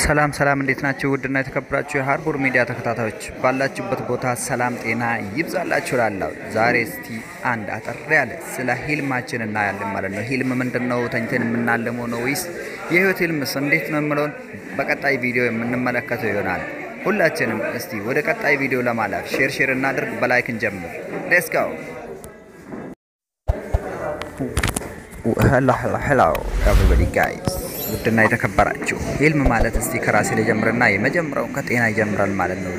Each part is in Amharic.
ሰላም ሰላም እንዴት ናችሁ? ውድና የተከበራችሁ የሃርቦር ሚዲያ ተከታታዮች ባላችሁበት ቦታ ሰላም ጤና ይብዛላችሁ እላለሁ። ዛሬ እስቲ አንድ አጠር ያለ ስለ ህልማችን እናያለን ማለት ነው። ህልም ምንድነው? ተኝተን የምናልመው ነው ወይስ የህይወት ህልምስ እንዴት ነው የምለውን በቀጣይ ቪዲዮ የምንመለከተው ይሆናል። ሁላችንም እስቲ ወደ ቀጣይ ቪዲዮ ለማለፍ ሼር እናድርግ፣ በላይክ እንጀምር። ሌትስ ጎ። hello everybody guys ውድና የተከበራችሁ ህልም ማለት እስቲ ከራሴ ለጀምርና የመጀመሪያው ከጤና ይጀምራል ማለት ነው።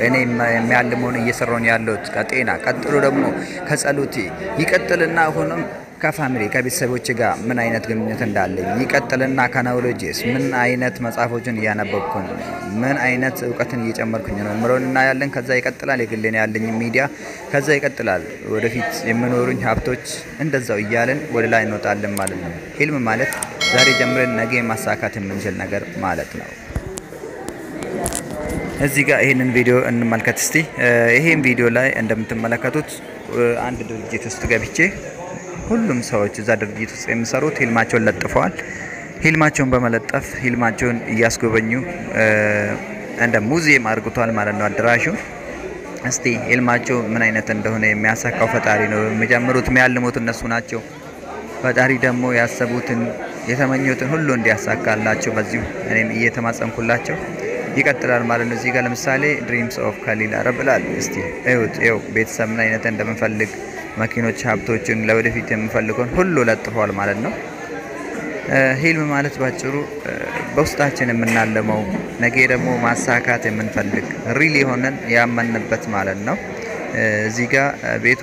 እኔ የሚያልመውን እየሰራውን ያለው ከጤና ቀጥሎ ደግሞ ከጸሎቴ ይቀጥልና ሆኖም ከፋሚሊ ከቤተሰቦቼ ጋር ምን አይነት ግንኙነት እንዳለኝ ይቀጥልና ከናውሎጂስ ምን አይነት መጻፎችን ያነበብኩ ነው ምን አይነት ዕውቀትን እየጨመርኩኝ ነው ምሮንና ያለን ከዛ ይቀጥላል የግሌን ያለኝ ሚዲያ ከዛ ይቀጥላል ወደፊት የምኖሩኝ ሀብቶች እንደዛው ይያለን ወደ ላይ እንወጣለን ማለት ነው። ህልም ማለት ዛሬ ጀምረን ነገ ማሳካት የምንችል ነገር ማለት ነው። እዚህ ጋር ይሄንን ቪዲዮ እንመልከት እስቲ። ይሄን ቪዲዮ ላይ እንደምትመለከቱት አንድ ድርጅት ውስጥ ገብቼ ሁሉም ሰዎች እዛ ድርጅት ውስጥ የሚሰሩት ህልማቸውን ለጥፈዋል። ህልማቸውን በመለጠፍ ህልማቸውን እያስጎበኙ እንደ ሙዚየም አድርገዋል ማለት ነው አድራሹ። እስቲ ህልማቸው ምን አይነት እንደሆነ የሚያሳካው ፈጣሪ ነው። የሚጀምሩት የሚያልሙት እነሱ ናቸው። ፈጣሪ ደግሞ ያሰቡትን የተመኙትን ሁሉ እንዲያሳካላቸው በዚሁ እኔም እየተማጸንኩላቸው ይቀጥላል ማለት ነው። እዚህ ጋር ለምሳሌ ድሪምስ ኦፍ ካሊል አረብላል። እስቲ እዩት። ቤተሰብ ምን አይነት እንደምፈልግ መኪኖች ሀብቶችን ለወደፊት የምፈልገውን ሁሉ ለጥፈዋል ማለት ነው። ህልም ማለት ባጭሩ በውስጣችን የምናለመው ነገ ደግሞ ማሳካት የምንፈልግ ሪሊ ሆነን ያመንበት ማለት ነው። እዚህ ጋር ቤቱ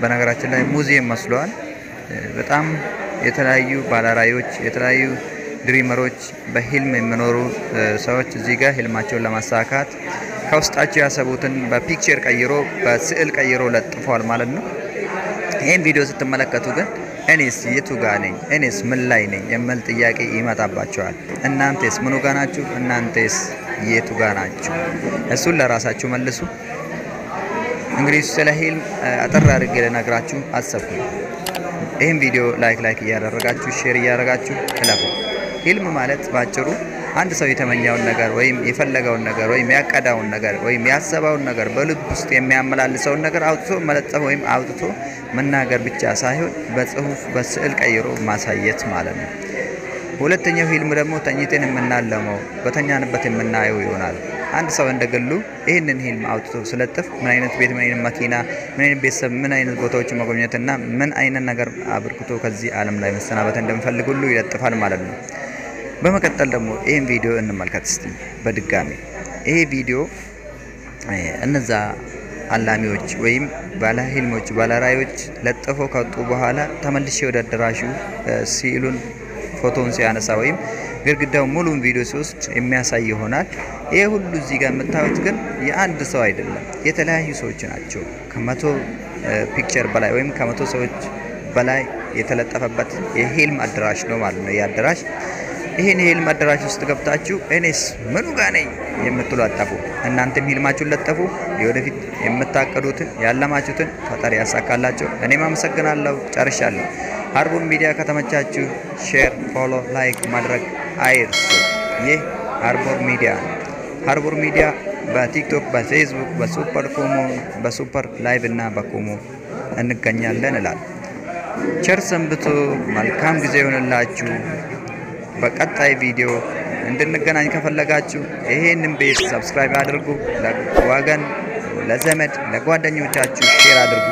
በነገራችን ላይ ሙዚየም መስሏል። በጣም የተለያዩ ባለራዕዮች የተለያዩ ድሪመሮች በህልም የሚኖሩ ሰዎች እዚህ ጋር ህልማቸውን ለማሳካት ከውስጣቸው ያሰቡትን በፒክቸር ቀይሮ በስዕል ቀይሮ ለጥፈዋል ማለት ነው። ይሄን ቪዲዮ ስትመለከቱ ግን እኔስ የቱ ጋር ነኝ እኔስ ምን ላይ ነኝ የሚል ጥያቄ ይመጣባችኋል። እናንተስ ምኑ ጋር ናችሁ? እናንተስ የቱ ጋር ናችሁ? እሱን ለራሳችሁ መልሱ። እንግዲህ ስለ ህልም አጠር አድርጌ ልነግራችሁ አሰብኩኝ። ይሄን ቪዲዮ ላይክ እያደረጋችሁ ሼር እያደረጋችሁ እለፉ። ህልም ማለት ባጭሩ አንድ ሰው የተመኘውን ነገር ወይም የፈለገውን ነገር ወይም ያቀዳውን ነገር ወይም ያሰበውን ነገር በልብ ውስጥ የሚያመላልሰውን ነገር አውጥቶ መለጠፍ ወይም አውጥቶ መናገር ብቻ ሳይሆን በጽሁፍ በስዕል ቀይሮ ማሳየት ማለት ነው። ሁለተኛው ህልም ደግሞ ተኝተን የምናለመው በተኛንበት የምናየው ይሆናል። አንድ ሰው እንደገሉ ይሄንን ህልም አውጥቶ ስለጥፍ ምን አይነት ቤት ምን አይነት መኪና ምን አይነት ቤተሰብ ምን አይነት ቦታዎች መጎብኘትና ምን አይነት ነገር አብርክቶ ከዚህ ዓለም ላይ መሰናበት እንደምፈልግ ሁሉ ይለጥፋል ማለት ነው። በመቀጠል ደግሞ ይሄን ቪዲዮ እንመልከት እስቲ በድጋሚ። ይሄ ቪዲዮ እነዛ አላሚዎች ወይም ባለህልሞች ባለራዕዮች ለጥፈው ከወጡ በኋላ ተመልሼ ወደ አዳራሹ ሲሉን ፎቶን ሲያነሳ ወይም ግርግዳው ሙሉን ቪዲዮ ሲወስድ የሚያሳይ ይሆናል። ይሄ ሁሉ እዚህ ጋር የምታዩት ግን የአንድ ሰው አይደለም፣ የተለያዩ ሰዎች ናቸው። ከመቶ ፒክቸር በላይ ወይም ከመቶ ሰዎች በላይ የተለጠፈበት የህልም አዳራሽ ነው ማለት ነው። ያዳራሽ ይሄን ህልም አዳራሽ ውስጥ ገብታችሁ እኔስ ምኑ ጋር ነኝ የምትሉ አጣፉ። እናንተም ህልማችሁን ለጥፉ። የወደፊት የምታቀዱትን ያለማችሁትን ፈጣሪ ያሳካላችሁ። እኔም አመሰግናለሁ። ጨርሻለሁ። ሃርቦር ሚዲያ ከተመቻችሁ ሼር፣ ፎሎ፣ ላይክ ማድረግ አይርሱ። ይህ ሃርቦር ሚዲያ በቲክቶክ በፌስቡክ በሱፐር ኮሞ በሱፐር ላይቭ እና በኮሞ እንገኛለን እላለሁ። ቸር ሰንብቱ። መልካም ጊዜ ይሁንላችሁ። በቀጣይ ቪዲዮ እንድንገናኝ ከፈለጋችሁ ይሄንን ቤት ሰብስክራይብ አድርጉ። ለወገን ለዘመድ ለጓደኞቻችሁ ሼር አድርጉ፣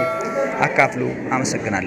አካፍሉ። አመሰግናለሁ።